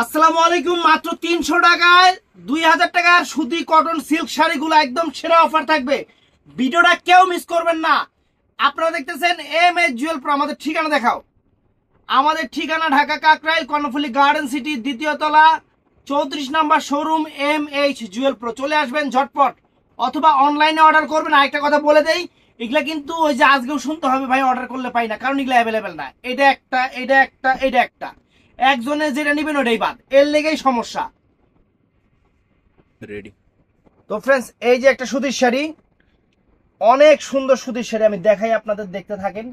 আসসালামু আলাইকুম। মাত্র 300 টাকায় 2000 টাকার সুতি কটন সিল্ক শাড়িগুলো একদম সেরা অফার থাকবে। ভিডিওটা কেউ মিস করবেন না। আপনারা দেখতেছেন এমএস জুয়েল প্রো। আমাদের ঠিকানা দেখাও। আমাদের ঠিকানা ঢাকা কাকরাইল কর্ণফুলী গার্ডেন সিটি দ্বিতীয় তলা 34 নম্বর শোরুম এমএইচ জুয়েল প্রো। চলে আসবেন ঝটপট, অথবা অনলাইনে অর্ডার করবেন। আরেকটা কথা বলে দেই, এগুলা কিন্তু ওই যে আজকেও শুনতে হবে ভাই অর্ডার করলে পাই না, কারণ এগুলা অ্যাভেলেবেল না। এটা একটা, এটা একটা, এটা একটা, একজনে যেটা নেবেন ওটাই বাদ, এর লেগেই সমস্যা। রেডি। তো ফ্রেন্ডস, এই যে একটা সুতির শাড়ি, অনেক সুন্দর সুতির শাড়ি, আমি দেখাই আপনাদের, দেখতে থাকেন।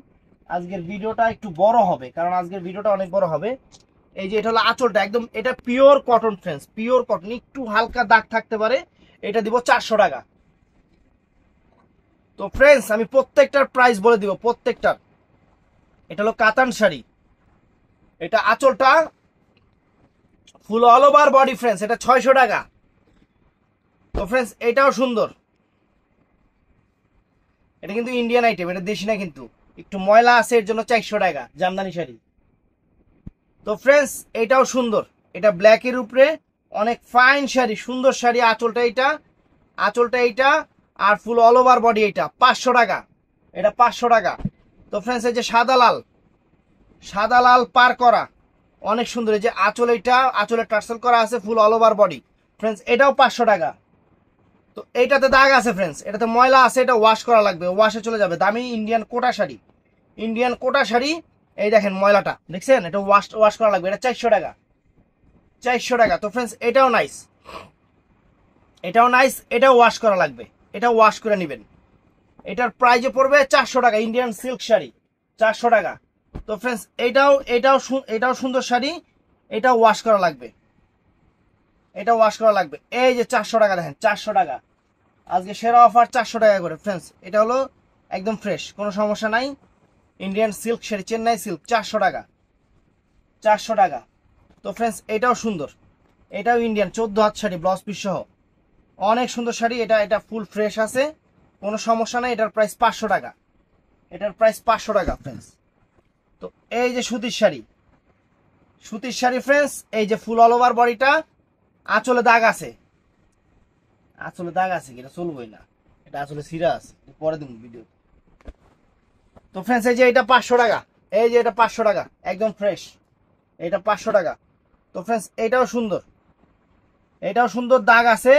আজকের ভিডিওটা একটু বড় হবে, কারণ আজকের ভিডিওটা অনেক বড় হবে। এই যে এটা হলো আঁচলটা, একদম এটা pure cotton friends, pure cotton, একটু হালকা দাগ থাকতে পারে। এটা দিব 400 টাকা। তো ফ্রেন্ডস, আমি প্রত্যেকটার প্রাইস বলে দিব, প্রত্যেকটার। এটা হলো কাতান শাড়ি, এটা আঁচলটা ফুল অল ওভার বডি ফ্রেন্ডস, এটা 600 টাকা। তো ফ্রেন্ডস, এটাও সুন্দর, এটা কিন্তু ইন্ডিয়ান আইটেম, এটা দেশি না কিন্তু, একটু ময়লা আছে এর জন্য 400 টাকা জামদানি শাড়ি। তো ফ্রেন্ডস, এটাও সুন্দর, এটা ব্ল্যাকের উপরে অনেক ফাইন শাড়ি, সুন্দর শাড়ি। আঁচলটা এইটা, আঁচলটা এইটা, আর ফুল অল ওভার বডি এইটা 500 টাকা, এটা 500 টাকা। তো ফ্রেন্ডস, এই যে সাদা লাল, সাদা লাল পার করা, অনেক সুন্দর। এই যে আঁচল, এইটা আঁচলে টার্সেল করা আছে, ফুল অল ওভার বডি ফ্রেন্ডস, এটাও 500 টাকা। তো এইটাতে দাগ আছে ফ্রেন্ডস, এটাতে ময়লা আছে, এটা ওয়াশ করা লাগবে, ওয়াশে চলে যাবে। দামি ইন্ডিয়ান কোটা শাড়ি, ইন্ডিয়ান কোটা শাড়ি। এই দেখেন ময়লাটা দেখছেন, এটা ওয়াশ করা লাগবে, এটা 400 টাকা, 400 টাকা। তো ফ্রেন্ডস, এটাও নাইস, এটাও নাইস, এটাও ওয়াশ করা লাগবে, এটা ওয়াশ করে নেবেন। এটার প্রাইজে পড়বে 400 টাকা, ইন্ডিয়ান সিল্ক শাড়ি 400 টাকা। তো ফ্রেন্ডস, এটাও সুন্দর শাড়ি, এটাও ওয়াশ করা লাগবে, এটা ওয়াশ করা লাগবে। এই যে 400 টাকা, দেখেন 400 টাকা, আজকে সেরা অফার 400 টাকা করে ফ্রেন্ডস। এটা হলো একদম ফ্রেশ, কোনো সমস্যা নাই। Indian silk sari, Chennai silk 400 টাকা, 400 টাকা। তো ফ্রেন্ডস, এটাও সুন্দর, এটাও ইন্ডিয়ান 14 হাত শাড়ি, ব্লাউজ পিস সহ, অনেক সুন্দর শাড়ি। এটা এটা ফুল ফ্রেশ আছে, কোনো সমস্যা নাই। এটার প্রাইস 500 টাকা, এটার প্রাইস 500 টাকা ফ্রেন্ডস। তো এই যে সুতির শাড়ি, সুতির শাড়ি ফ্রেন্ডস, এই যে ফুল অল ওভার বডিটা, আঁচলে দাগ আছে, আঁচলে দাগ আছে, এটা চলবেই না, এটা আসলে সিরিয়াস, পরে দিন ভিডিও। তো ফ্রেন্ডস, এই যে এটা 500 টাকা, এই যে এটা 500 টাকা, একদম ফ্রেশ, এটা 500 টাকা। তো ফ্রেন্ডস, এটাও সুন্দর, এটাও সুন্দর, দাগ আছে,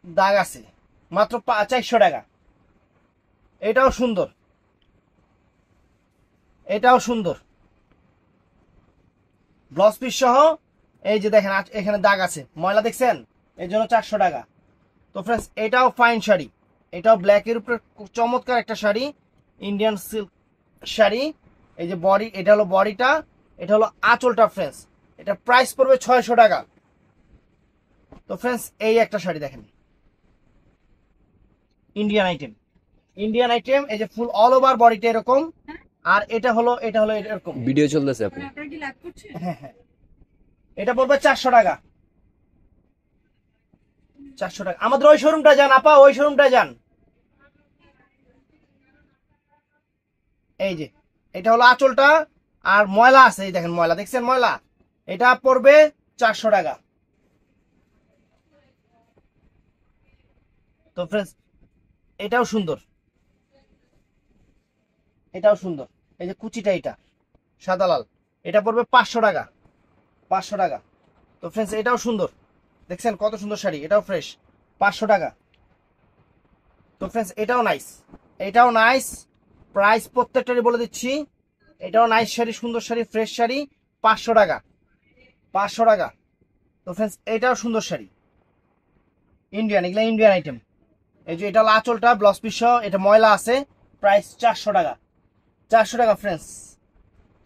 দাগ আছে, মাত্র 400 টাকা। এটাও সুন্দর, এটাও সুন্দর, ব্লাউজ পিস সহ। এই যে দেখেন এখানে দাগ আছে, ময়লা দেখছেন, এর জন্য 400 টাকা। তো ফ্রেন্ডস, এটাও ফাইন শাড়ি, এটাও ব্ল্যাকের উপরে চমৎকার একটা শাড়ি, ইন্ডিয়ান সিল্ক শাড়ি। এই যে বডি, এটা হলো বডিটা, এটা হলো আঁচলটা ফ্রেন্ডস, এটা প্রাইস পড়বে 600 টাকা। তো ফ্রেন্ডস, এই একটা শাড়ি দেখেন, ইন্ডিয়ান আইটেম, ইন্ডিয়ান আইটেম। এই যে ফুল অল ওভার বডিটা এরকম, আর এটা হলো এরকম। ভিডিও চলতেছে আপনি? হ্যাঁ হ্যাঁ, এটা পড়বে 400 টাকা, 400 টাকা। আমাদের ওই শোরুমটা যান আপা, ওই শোরুমটা যান। এই যে এটা হলো আঁচলটা, আর ময়লা আছে, এই দেখেন ময়লা দেখছেন, ময়লা। এটা পড়বে 400 টাকা। তো ফ্রেন্ডস, এটাও সুন্দর, এটাও সুন্দর। এই যে কুচিটা, এটা সাদা লাল, এটা পড়বে 500 টাকা, 500 টাকা। তো ফ্রেন্ডস, এটাও সুন্দর, দেখছেন কত সুন্দর শাড়ি, এটাও ফ্রেশ, 500 টাকা। তো ফ্রেন্ডস, এটাও নাইস, এটাও নাইস, প্রাইস প্রত্যেকটারই বলে দিচ্ছি। এটাও নাইস শাড়ি, সুন্দর শাড়ি, ফ্রেশ শাড়ি, 500 টাকা, 500 টাকা। তো ফ্রেন্ডস, এটাও সুন্দর শাড়ি, ইন্ডিয়ান, এগুলা ইন্ডিয়ান আইটেম। এই যে এটা হলো আঁচলটা, ব্লাউজ পিস সহ, এটা ময়লা আছে, প্রাইস 400 টাকা, 400 টাকা ফ্রেন্ডস।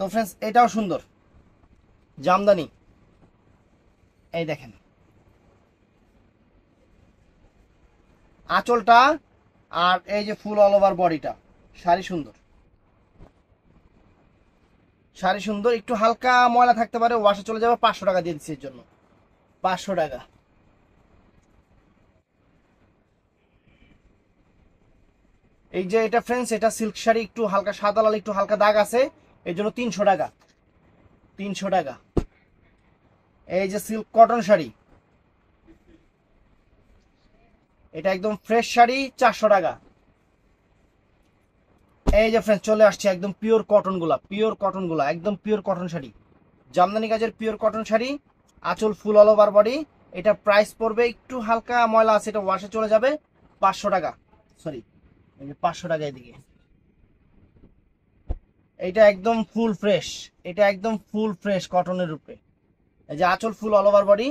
তো ফ্রেন্ডস, এটাও সুন্দর, জামদানি, এই দেখেন আঁচলটা, আর এই যে ফুল অল ওভার বডিটা, শাড়ি সুন্দর, শাড়ি সুন্দর। একটু হালকা ময়লা থাকতে পারে, ওয়াশে চলে যাবে, 500 টাকা দিয়ে দিচ্ছি এর জন্য, 500 টাকা। এই যে এটা ফ্রেন্ডস, এটা সিল্ক শাড়ি, একটু হালকা সাদা লাল, একটু হালকা দাগ আছে, এর জন্য 300 টাকা, 300 টাকা। এই যে সিল্ক কটন শাড়ি, এটা একদম ফ্রেশ শাড়ি, 400 টাকা। এই যে ফ্রেন্ডস চলে আসছে একদম পিওর কটন গুলা, একদম পিওর কটন শাড়ি, জামদানি কাজের পিওর কটন শাড়ি, আঁচল ফুল অল ওভার বডি। এটা প্রাইস পড়বে, একটু হালকা ময়লা আছে, এটা ওয়াশে চলে যাবে, 500 টাকা। সরি, এই যে 500 টাকা এদিকে। এটা একদম ফুল ফ্রেশ, এটা একদম ফুল ফ্রেশ কটনের উপরে। এই যে আঁচল ফুল অল ওভার বডি,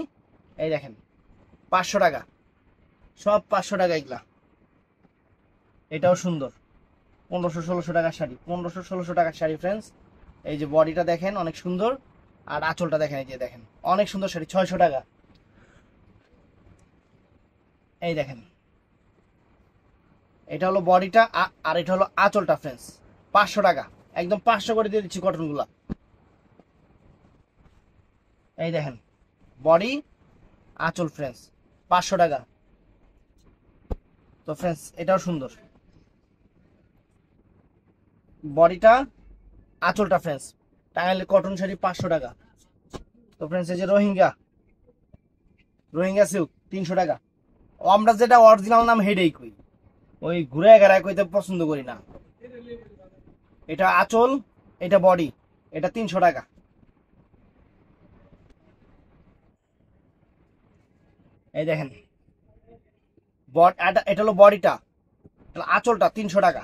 এই দেখেন 500 টাকা, সব 500 টাকা এগুলা। এটাও সুন্দর, 1500-1600 টাকার শাড়ি, 1500-1600 টাকার শাড়ি ফ্রেন্ডস। এই যে বডিটা দেখেন অনেক সুন্দর, আর আঁচলটা দেখেন, এই যে দেখেন অনেক সুন্দর শাড়ি, 600 টাকা। এই দেখেন এটা হলো বডিটা, আর এটা হলো আঁচলটা ফ্রেন্ডস, 500 টাকা, একদম 500 করে দিয়ে দিচ্ছি কটনগুলা। এই দেখেন বডি আঁচল ফ্রেন্ডস, 500 টাকা। তো ফ্রেন্ডস এটাও সুন্দর, বডিটা আঁচলটা ফ্রেন্ডস, টাঙ্গাইলের কটন শাড়ি 500 টাকা। তো ফ্রেন্ডস এই যে রোহিঙ্গা সিল্ক 300 টাকা। আমরা যেটা অরিজিনাল নাম হেডেই কই, ওই ঘুরে ঘেরায় কইতে পছন্দ করি না। এটা আঁচল, এটা বডি, এটা 300 টাকা। এই দেখেন এটা হলো বডিটা, আঁচলটা 300 টাকা,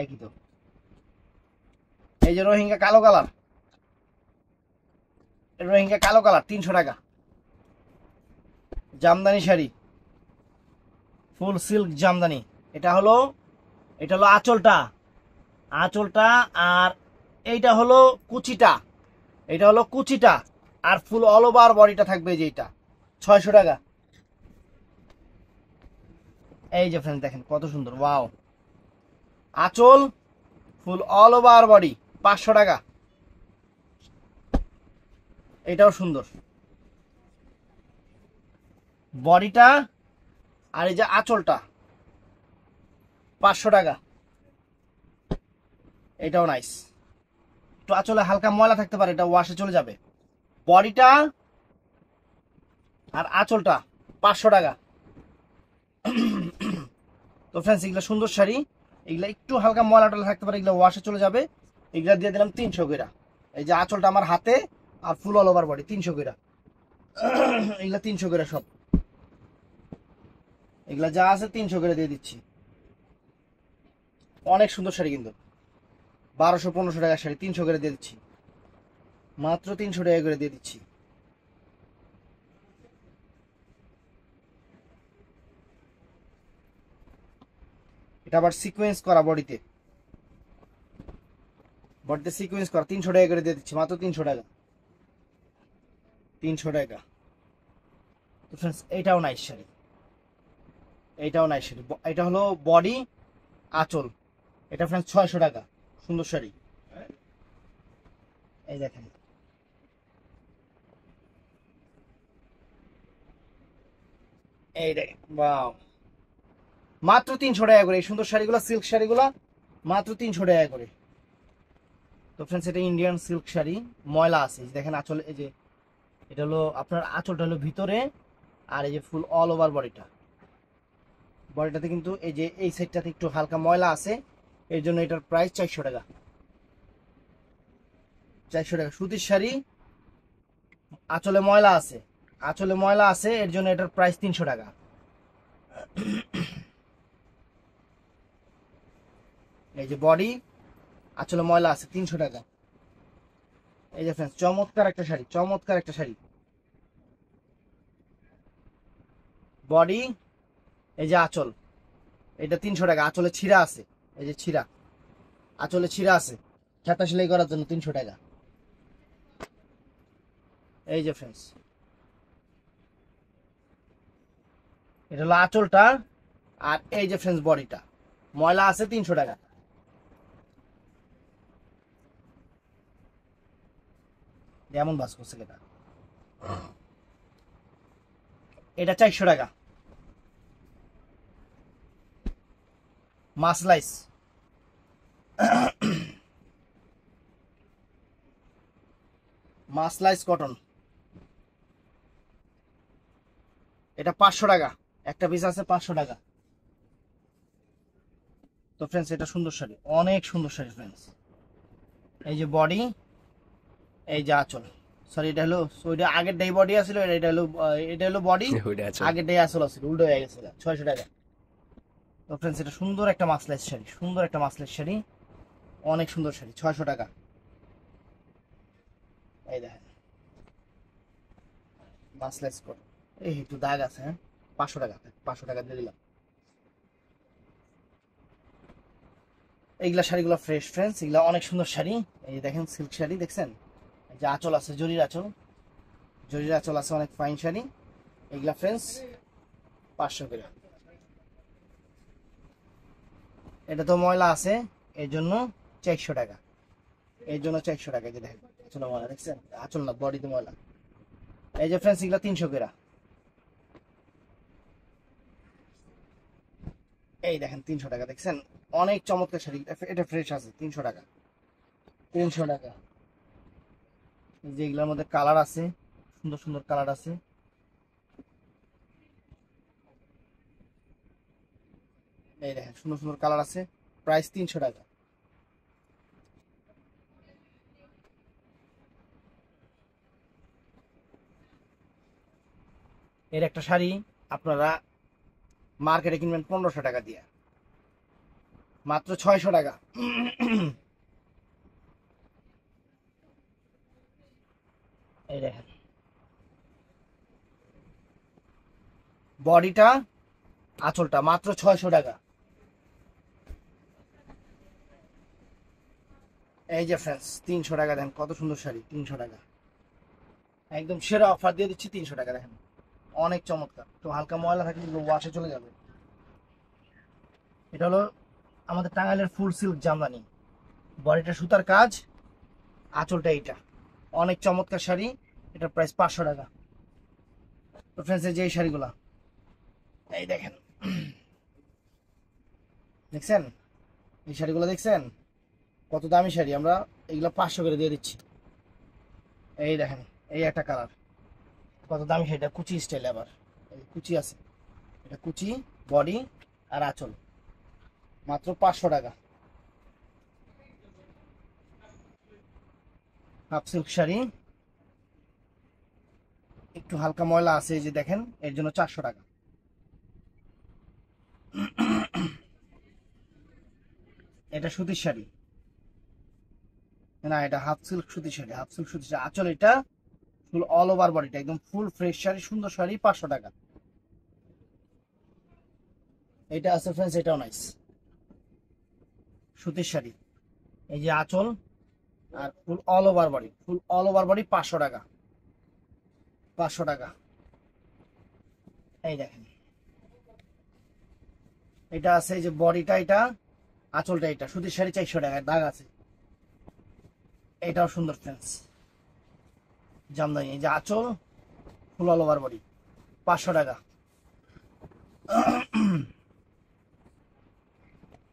একই তো। এই যে রোহিঙ্গা কালো কালার, 300 টাকা। জামদানি শাড়ি, ফুল সিল্ক জামদানি, এটা হলো আঁচলটা, আর এইটা হলো কুচিটা, আর ফুল অল ওভার বডিটা থাকবে যেটা, 600 টাকা। এই যে ফ্রেন্ড দেখেন কত সুন্দর, ওয়াও, আঁচল ফুল অল ওভার বডি, 500 টাকা। এটাও সুন্দর, বডিটা আর এই যে আঁচলটা, 500 টাকা। এটাও নাইস, একটু আঁচলে হালকা ময়লা থাকতে পারে, এটা ওয়াশে চলে যাবে। বডিটা আর আঁচলটা 500 টাকা। তো ফ্রেন্ডস এগুলো সুন্দর শাড়ি, এগুলা একটু হালকা ময়লা টলা থাকতে পারে, এগুলো ওয়াশে চলে যাবে। এগুলা দিয়ে দিলাম 300 করে। এই যে আঁচলটা আমার হাতে, আর ফুল অল ওভার বডি 300 করে। এগুলা 300 করে সব, এগুলা যা আছে 300 করে দিয়ে দিচ্ছি। অনেক সুন্দর শাড়ি, কিন্তু 1200-1500 টাকার শাড়ি 300 করে দিয়ে দিচ্ছি, মাত্র 300 টাকা করে দিয়ে দিচ্ছি। এটা আবার সিকোয়েন্স করা, বডিতে সিকোয়েন্স করা, 300 টাকা করে দিয়ে দিচ্ছি, মাত্র 300 টাকা, 300 টাকা। তো ফ্রেন্ডস এইটাও নাইস শাড়ি, এটা হলো বডি আঁচল, এটা ফ্রেন্ডস 600 টাকা, সুন্দর শাড়ি। এই দেখেন এই দেখেন, বাও, মাত্র 300 টাকা করে এই সুন্দর শাড়িগুলো, সিল্ক শাড়িগুলো মাত্র 300 টাকা করে। তো ফ্রেন্ডস এটা ইন্ডিয়ান সিল্ক শাড়ি, ময়লা আছে, দেখেন আঁচল, এই যে এটা হলো আপনার আঁচলটা হলো ভিতরে, আর এই যে ফুল অল ওভার বডিটাতে কিন্তু এই যে এই সাইডটাতে একটু হালকা ময়লা আছে, এর জন্য এটার প্রাইস 400 টাকা। 400 টাকা সুতির শাড়ি, আঁচলে ময়লা আছে, এর জন্য এটার প্রাইস 300 টাকা। এই যে বডি, আঁচলে ময়লা আছে, 300 টাকা। এই যে ফ্রেন্ডস চমৎকার একটা শাড়ি, বডি, এই যে আঁচল, এটা 300 টাকা। আঁচলে ছিঁড়া আছে, এই যে আঁচলে ছিঁড়া আছে, ছাতা সেলাই করার জন্য 300 টাকা। এই যে ফ্রেন্ডস এটা হলো আঁচলটা, আর এই যে ফ্রেন্ডস বডিটা, ময়লা আছে, 300 টাকা। যেমন বাস করছে এটা 400 টাকা। মাসলাইস মাসলাইজ কটন, এটা 500 টাকা, একটা পিস আছে 500 টাকা। তো ফ্রেন্ডস এটা সুন্দর শাড়ি, অনেক সুন্দর শাড়ি ফ্রেন্ডস। এই যে বডি, এই যে আঁচল, সরি এটা হলো, ওইটা আগের ডে বডি আছিল, এটা হলো বডি, আগের ডে আঁচল আছিল, উল্টো হয়ে গেছে। 600 টাকা। তো ফ্রেন্ডস এটা সুন্দর একটা মাসলাইজ শাড়ি, সুন্দর একটা মাসলাইজ শাড়ি, অনেক সুন্দর শাড়ি, 600 টাকা। এই দেখেন মাসলাইজ কটন, এই একটু দাগ আছে, হ্যাঁ 500 টাকা, 500 টাকা দিয়ে দিলাম। এইগুলা শাড়িগুলো ফ্রেশ ফ্রেন্ডস, এগুলা অনেক সুন্দর শাড়ি। এই যে দেখেন সিল্ক শাড়ি দেখছেন, এই যে আঁচল আছে, জরির আঁচল, জরির আঁচল আছে, অনেক ফাইন শাড়ি। এগুলা ফ্রেন্ডস 500 করে। এটা তো ময়লা আছে, এর জন্য 400 টাকা, এর জন্য 400 টাকা। যে দেখেন আঁচল ময়লা দেখছেন, আঁচল না বডিতে ময়লা। এই যে ফ্রেন্ডস এগুলা 300 করে। এই দেখেন 300 টাকা দেখছেন, অনেক চমৎকার শাড়ি, এটা ফ্রেশ আছে, 300 টাকা, 300 টাকা। যে এগুলোর মধ্যে কালার আছে, সুন্দর সুন্দর কালার আছে। এই দেখেন সুন্দর সুন্দর কালার আছে, প্রাইস 300 টাকা। এর একটা শাড়ি আপনারা মার্কেটে কিনবেন 1500 টাকা দিয়ে, মাত্র 600 টাকা। এই দেখেন বডিটা, আঁচলটা মাত্র 600 টাকা। এই যে ফ্রেন্ডস 300 টাকা দেন, কত সুন্দর শাড়ি, 300 টাকা, একদম সেরা অফার দিয়ে দিচ্ছি 300 টাকা। দেখেন অনেক চমৎকার, তো হালকা ময়লা থাকলে ওয়াশে চলে যাবে। এটা হলো আমাদের টাঙ্গাইলের ফুল সিল্ক জামদানি, বডিটা সুতার কাজ, আঁচলটা এইটা, অনেক চমৎকার শাড়ি। এটা প্রাইস 500 টাকা। তো ফ্রেন্ডস এই যে এই শাড়িগুলা, এই দেখেন দেখছেন, এই শাড়িগুলো দেখছেন কত দামি শাড়ি, আমরা এগুলো 500 করে দিয়ে দিচ্ছি। এই দেখেন এই একটা কালার, কত দামি শাড়িটা, কুচি স্টাইল, আবার এই কুচি আছে, এটা কুচি, বডি আর আঁচল, মাত্র 500 টাকা। হাফ সিল্ক শাড়ি, একটু হালকা ময়লা আছে, এই যে দেখেন, এর জন্য 400 টাকা। এটা সুতির শাড়ি, না এটা হাফ সিল্ক সুতির শাড়ি, হাফ সিল্ক সুতির শাড়ি, আঁচল এটা, ফুল অল ওভার বডিটা একদম ফুল ফ্রেশ শাড়ি, সুন্দর শাড়ি, 500 টাকা। এটা আছে ফ্রেন্ডস, এটাও নাইস সুতির শাড়ি, এই যে আঁচল আর full all over body, full all over body, 500 টাকা, 500 টাকা। এই দেখেন এটা আছে, এই যে বডিটা এটা, আঁচলটা এটা, সুতির শাড়ি, 400 টাকা, দাগ আছে। এটাও সুন্দর ফ্রেন্ডস জামদানি, এই যে আঁচল, ফুল অল ওভার বডি, 500 টাকা।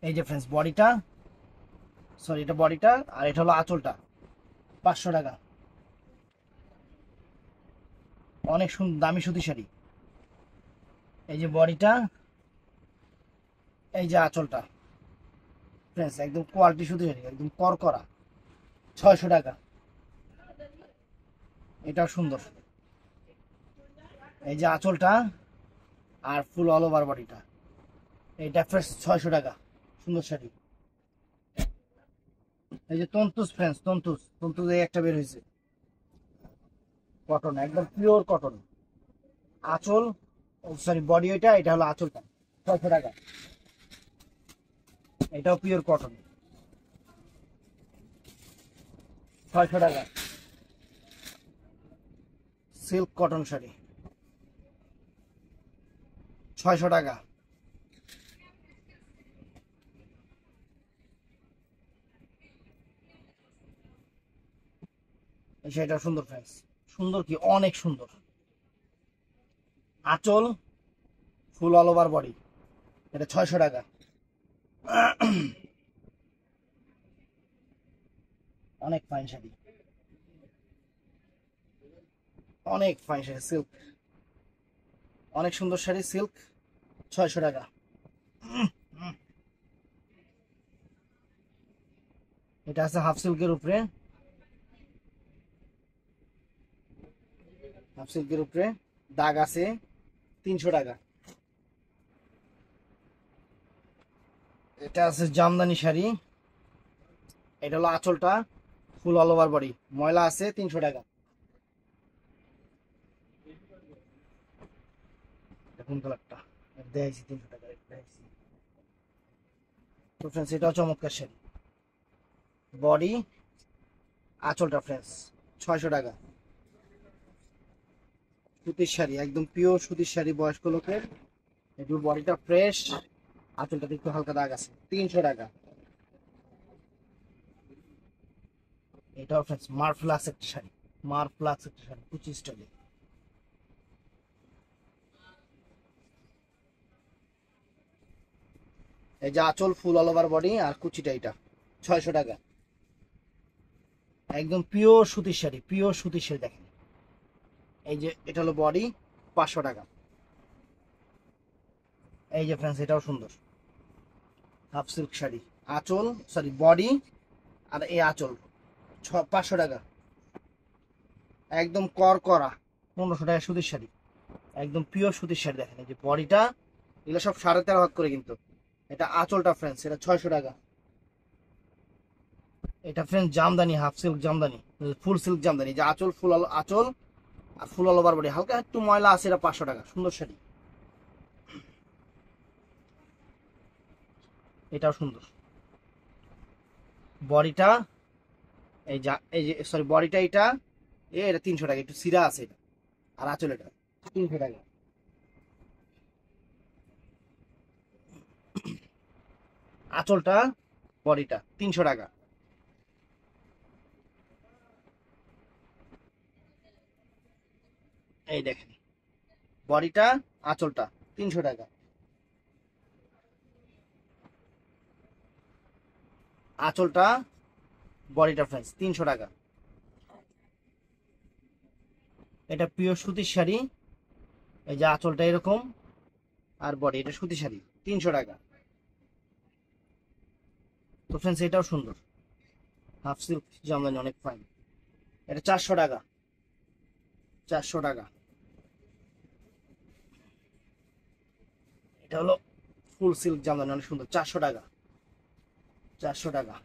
এই যে ফ্রেন্ডস বডিটা, সরি এটা বডিটা, আর এটা হলো আঁচলটা, 500 টাকা। অনেক সুন্দর দামি সুতি শাড়ি, এই যে বডিটা, এই যে আঁচলটা, ফ্রেন্ডস একদম কোয়ালিটি সুতি শাড়ি, একদম করকরা, 600 টাকা। এটাও সুন্দর, এই যে আঁচলটা আর ফুল অল ওভার বডিটা, এইটা ফ্রেন্ডস 600 টাকা, সুন্দর শাড়ি। এই যে তন্তুস ফ্রেন্ডস, তন্তুস, তন্তুস এই একটা বের হয়েছে, কটন, একদম পিওর কটন, আঁচল, সরি বডি ওইটা, এটা হলো আঁচলটা, 600 টাকা। এটাও পিওর কটন, 600 টাকা। সিল্ক কটন শাড়ি, 600 টাকা। এই শাড়িটা সুন্দর ফ্রেন্ডস, সুন্দর কি অনেক সুন্দর, আঁচল, ফুল অল ওভার বডি, এটা 600 টাকা। অনেক ফাইন শাড়ি। অনেক ফাইন শাড়ি, সিল্ক, অনেক সুন্দর শাড়ি, সিল্ক, 600 টাকা। এটা আছে হাফ সিল্কের উপরে, হাফ সিল্কের উপরে দাগ আছে, 300 টাকা। এটা আছে জামদানি শাড়ি, এটা হলো আঁচলটা, ফুল অল ওভার বডি, ময়লা আছে, 300 টাকা। কোন কালারটা দেখাইছি, 300 টাকা দেখাইছি। তো ফ্রেন্ডস এটাও চমৎকার শাড়ি, বডি, আঁচলটা ফ্রেন্ডস 600 টাকা। সুতির শাড়ি, একদম পিওর সুতির শাড়ি, বয়স্ক লোকের, একটু বডিটা ফ্রেশ, আঁচলটাতে একটু হালকা দাগ আছে, 300 টাকা। এটাও ফ্রেন্ডস মার্ফ্লাক্স একটা শাড়ি, মার্ফ্লাক্স একটা শাড়ি, কুচি স্টাইলে। এই যে আঁচল, ফুল অল ওভার বডি, আর কুচিটা এটা 600 টাকা। একদম পিওর সুতির শাড়ি, পিওর সুতির শাড়ি দেখেন। এই যে এটা হলো বডি, 500 টাকা। এই যে ফ্রেন্ডস এটাও সুন্দর, হাফ সিল্ক শাড়ি, আঁচল সরি বডি আর এই আঁচল, 500 টাকা। একদম কর করা 1500 টাকা সুতির শাড়ি, একদম পিওর সুতির শাড়ি দেখেন। এই যে বডিটা, এগুলো সব 13.5 হাত করে কিন্তু। এটা আঁচলটা ফ্রেন্ডস, এটা 600 টাকা। এটা friends Jamdani, half silk Jamdani, full silk Jamdani, যে আঁচল, ফুল আঁচল আর ফুল অল ওভার বডি, হালকা একটু ময়লা আছে, এটা 500 টাকা। সুন্দর শাড়ি, এটাও সুন্দর। বডিটা এই যে সরি বডিটা এটা, এটা 300 টাকা, একটু সিরা আছে এটা, আর আঁচল এটা 300 টাকা। আঁচলটা, বডিটা 300 টাকা। এই দেখেন বডিটা, আঁচলটা 300 টাকা। আঁচলটা, বডিটা ফ্রেন্ডস 300 টাকা। এটা পিওর সুতির শাড়ি, এই যে আঁচলটা এরকম, আর বডি, এটা সুতির শাড়ি, 300 টাকা। তো ফ্রেন্ডস এটাও সুন্দর, হাফ সিল্ক জামদানি, অনেক ফাইন। এটা 400 টাকা, 400 টাকা। এটা হলো ফুল সিল্ক জামদানি, অনেক সুন্দর, 400 টাকা, 400 টাকা।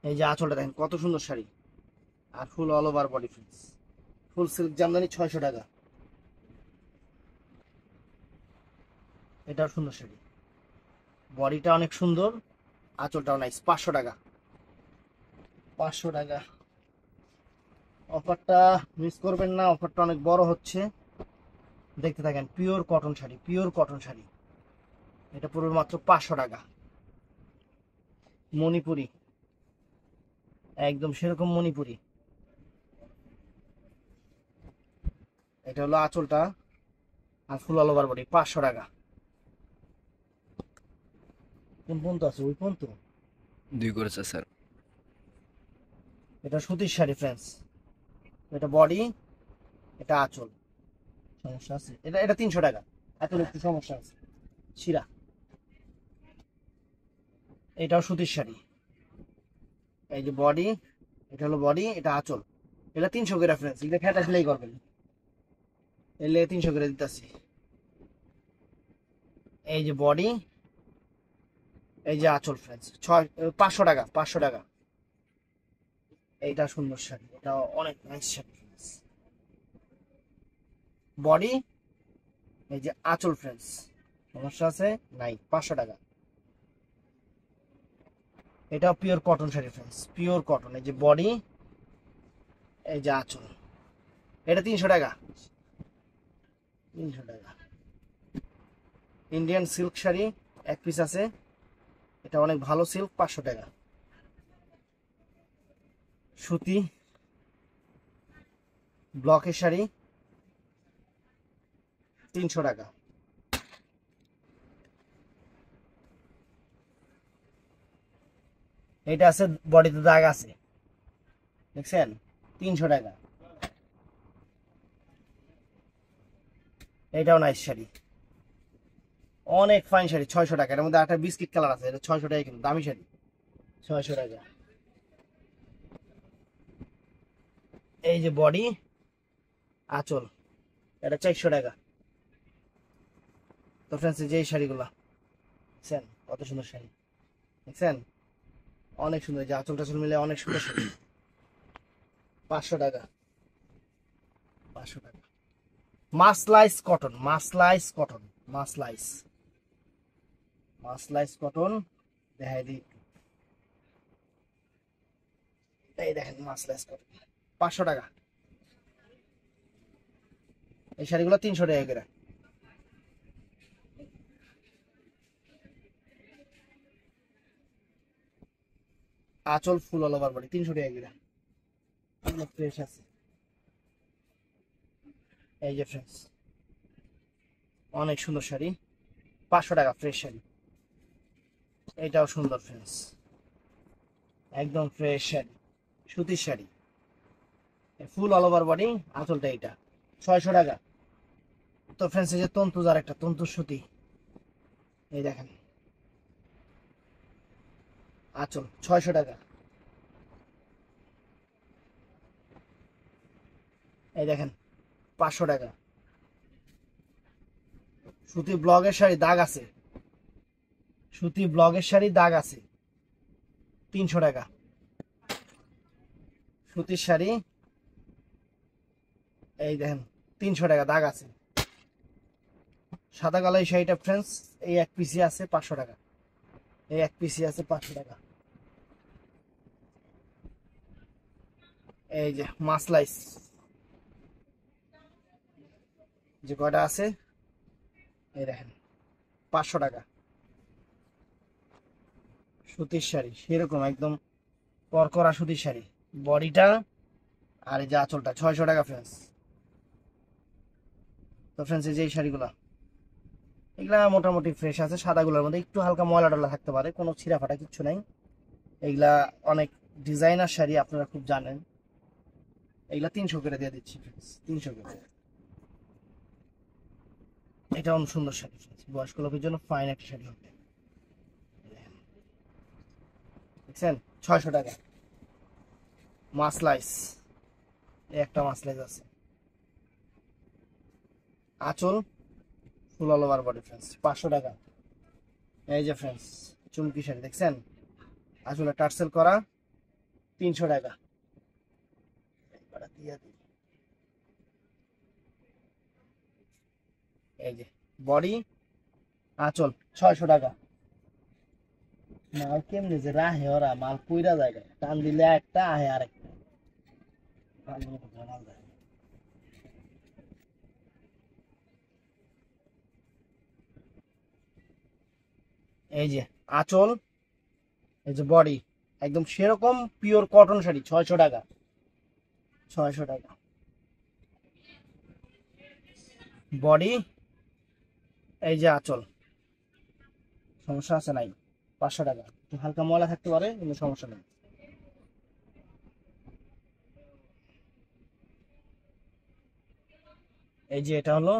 এই যে আঁচলটা দেখেন কত সুন্দর শাড়ি, আর full all over body friends, full silk Jamdani, 600 টাকা। এটাও সুন্দর শাড়ি, বডিটা অনেক সুন্দর, আঁচলটাও নাইস, 500 টাকা, 500 টাকা। অফারটা মিস করবেন না, অফারটা অনেক বড় হচ্ছে, দেখতে থাকেন। Pure cotton sari, pure cotton sari, এটা পড়বে মাত্র 500 টাকা। মণিপুরি, একদম সেরকম মণিপুরি, এটা হলো আঁচলটা, আর ফুল অল ওভার বডি, 500 টাকা। কোন পর্যন্ত আছে, ওই পর্যন্ত। 2 করেছে স্যার। এটা সুতির শাড়ি ফ্রেন্ডস, এটা বডি, এটা আঁচল, সমস্যা আছে, এটা 300 টাকা, এত একটু সমস্যা আছে, শিরা। এটাও সুতির শাড়ি, এই যে বডি, এটা হলো বডি, এটা আঁচল, এটা 300 করে ফ্রেন্ডস, এটা ফেটা সেলাই করবেন, এলে 300 করে দিতেছি। এই যে বডি, এই যে আঁচল ফ্রেন্ডস, 500 টাকা, 500 টাকা। এইটা সুন্দর শাড়ি, এটা অনেক নাইস শাড়ি ফ্রেন্ডস, বডি, এই যে আঁচল ফ্রেন্ডস, সমস্যা আছে নাই, 500 টাকা। এটাও pure cotton sari friends, pure cotton, এই যে বডি, এই যে আঁচল, এটা 300 টাকা, 300 টাকা। ইন্ডিয়ান সিল্ক শাড়ি, এক পিস আছে, এটা অনেক ভালো সিল্ক, 500 টাকা। সুতি ব্লকের শাড়ি, 300 টাকা। এটা আছে বডিতে দাগ আছে, দেখছেন, 300 টাকা। এটাও নাইস শাড়ি, অনেক ফাইন শাড়ি, 600 টাকা। এর মধ্যে একটা বিস্কিট কালার আছে, এটা 600 টাকা কিন্তু দামি শাড়ি, 600 টাকা। এই যে বডি, আঁচল, এটা 400 টাকা। তো ফ্রেন্ডস, যে এই শাড়িগুলা দেখছেন কত সুন্দর শাড়ি, দেখছেন অনেক সুন্দর, যে আঁচল টাচল মিলে অনেক সুন্দর শাড়ি, 500 টাকা, 500 টাকা। মাসলাইস কটন, মাসলাইস কটন, মাসলাইস, মাসলাইস কটন দেখাই দিই। এই দেখেন মাসলাইস কটন, 500 টাকা। এই শাড়িগুলো 300 টাকা করে। আঁচল ফুল অল ওভার বডি, 300 টাকা করে। অনেক ফ্রেশ আছে। এই যে ফ্রেন্ডস, অনেক সুন্দর শাড়ি, 500 টাকা ফ্রেশ শাড়ি। এটাও সুন্দর ফ্রেন্ডস, একদম ফ্রেশ শাড়ি, সুতির শাড়ি, ফুল অল ওভার বডি, আঁচলটা এটা 600 টাকা। তো ফ্রেন্ডস, এই যে তন্তুজ, আর একটা তন্তু সুতি, এই দেখেন আঁচল 600 টাকা। এই দেখেন 500 টাকা। সুতি ব্লগের শাড়ি, দাগ আছে, সুতি ব্লগের শাড়ি দাগ আছে, 300 টাকা। সুতির শাড়ি, এই দেখেন 300 টাকা, দাগ আছে। সাদা কালো এই শাড়িটা ফ্রেন্ডস, এই এক পিসি আছে 500 টাকা, এই এক পিসি আছে 500 টাকা। এই যে মাসলাইস যে কয়টা আছে, এই দেখেন 500 টাকা। সুতির শাড়ি সেরকম একদম করকরা সুতির শাড়ি, বডিটা আর এই যে আঁচলটা 600 টাকা ফ্রেন্ডস। তো ফ্রেন্ডস, এই যে এই শাড়িগুলা, এগুলা মোটামুটি ফ্রেশ আছে। সাদাগুলোর মধ্যে একটু হালকা ময়লা টলা থাকতে পারে, কোনো ছিঁড়া ফাটা কিচ্ছু নাই। এইগুলা অনেক ডিজাইনার শাড়ি, আপনারা খুব জানেন। এইগুলা 300 করে দিয়ে দিচ্ছি ফ্রেন্ডস, 300 করে। এটা অনেক সুন্দর শাড়ি ফ্রেন্ডস, বয়স্ক লোকের জন্য ফাইন একটা শাড়ি হবে। দেখছেন 600 টাকা। মাসলাইস, একটা মাসলাইস আছে, আঁচল ফুল অল ওভার বডি ফ্রেন্ডস, 500 টাকা। এই যে ফ্রেন্ডস, চুমকি শাড়ি দেখছেন, আসলে টার্সেল করা, 300 টাকা। এই যে বডি, আঁচল 600 টাকা। মাল কেমনি যে রাহে ওরা, মাল পুইরা জায়গায় টান দিলে একটা আহে আরেকটা, মাল দেয়। এই যে আঁচল, এই যে বডি, একদম সেরকম পিওর কটন শাড়ি, 600 টাকা, 600 টাকা। বডি, এই যে আঁচল, সমস্যা আছে নাই, 500 টাকা। একটু হালকা ময়লা থাকতে পারে কিন্তু সমস্যা নেই। এই যে এটা হলো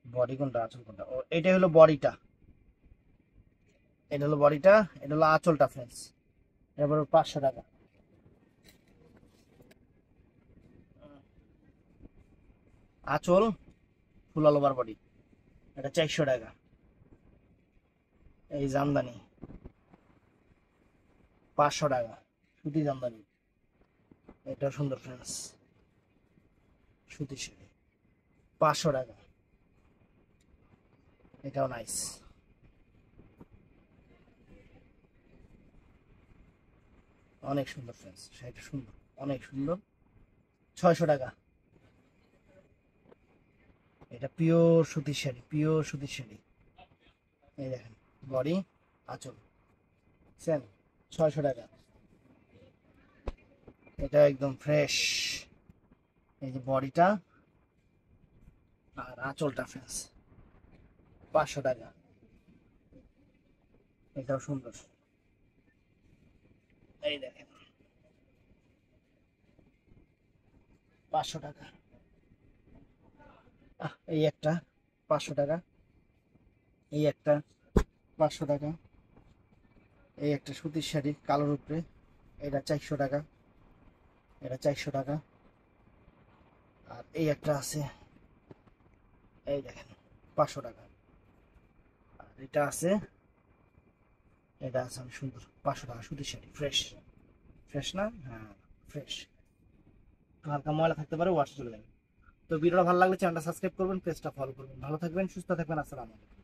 বডি, কোনটা আঁচল কোনটা, ও এটাই হলো বডিটা, এটা হলো বডিটা, এটা হলো আঁচলটা ফ্রেন্ডস। এবার 500 টাকা। আঁচল ফুল অল ওভার বডি, এটা 400 টাকা। এই জামদানি 500 টাকা, সুতি জামদানি, এটা সুন্দর ফ্রেন্ডস, সুতি শাড়ি 500 টাকা, এটাও নাইস। অনেক সুন্দর ফ্রেন্ডস, শাড়িটা সুন্দর, অনেক সুন্দর, 600 টাকা। এটা পিওর সুতির শাড়ি, পিওর সুতির শাড়ি। এই দেখেন বডি, আঁচল, সেম 600 টাকা। এটা একদম ফ্রেশ, এই যে বডিটা আর আঁচলটা ফ্রেন্ডস, 500 টাকা। এটাও সুন্দর, এই দেখেন 500 টাকা। এই একটা 500 টাকা, এই একটা 500 টাকা, এই একটা সুতির শাড়ি কালোর উপরে, এটা 400 টাকা, এটা 400 টাকা। আর এই একটা আছে, এই দেখেন 500 টাকা। আর এটা আছে, এটা আছে অনেক সুন্দর 500 টাকা সুতির শাড়ি, ফ্রেশ ফ্রেশ না? হ্যাঁ ফ্রেশ। হালকা ময়লা থাকতে পারে, ওয়াশ চলে যাবে। তো ভিডিওটা ভালো লাগলে চ্যানেলটা সাবস্ক্রাইব করবেন, পেজটা ফলো করবেন। ভালো থাকবেন, সুস্থ থাকবেন, আসসালামু আলাইকুম।